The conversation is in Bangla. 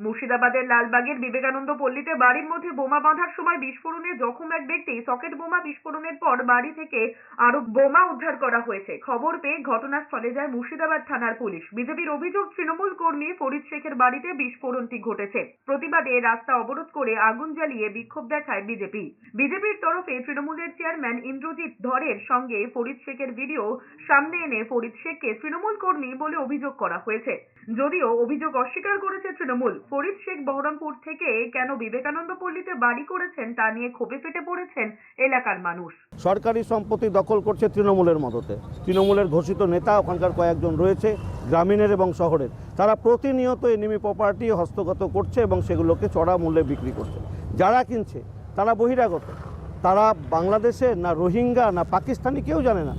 মুর্শিদাবাদের লালবাগের বিবেকানন্দ পল্লীতে বাড়ির মধ্যে বোমা বাঁধার সময় বিস্ফোরণে জখম এক ব্যক্তি। সকেট বোমা বিস্ফোরণের পর বাড়ি থেকে আরো বোমা উদ্ধার করা হয়েছে। খবর পেয়ে ঘটনাস্থলে যায় মুর্শিদাবাদ থানার পুলিশ। বিজেপির অভিযোগ, তৃণমূল কর্মী ফরিদ শেখের বাড়িতে বিস্ফোরণটি ঘটেছে। প্রতিবাদে রাস্তা অবরোধ করে আগুন জ্বালিয়ে বিক্ষোভ দেখায় বিজেপি। বিজেপির তরফে তৃণমূলের চেয়ারম্যান ইন্দ্রজিৎ ধরের সঙ্গে ফরিদ শেখের ভিডিও সামনে এনে ফরিদ শেখকে তৃণমূল কর্মী বলে অভিযোগ করা হয়েছে। যদিও অভিযোগ অস্বীকার করেছে তৃণমূল। ফরিদ শেখ বহরমপুর থেকে কেন বিবেকানন্দ পল্লীতে বাড়ি করেছেন তা নিয়ে ক্ষোভে ফেটে পড়েছেন এলাকার মানুষ। সরকারি সম্পত্তি দখল করছে তৃণমূলের মদতে। তৃণমূলের ঘোষিত নেতা ওখানকার কয়েকজন রয়েছে, গ্রামীণের এবং শহরের। তারা প্রতিনিয়ত এনিমি প্রপার্টি হস্তগত করছে এবং সেগুলোকে চড়া মূল্যে বিক্রি করছে। যারা কিনছে তারা বহিরাগত, তারা বাংলাদেশের না রোহিঙ্গা না পাকিস্তানি কেউ জানে না।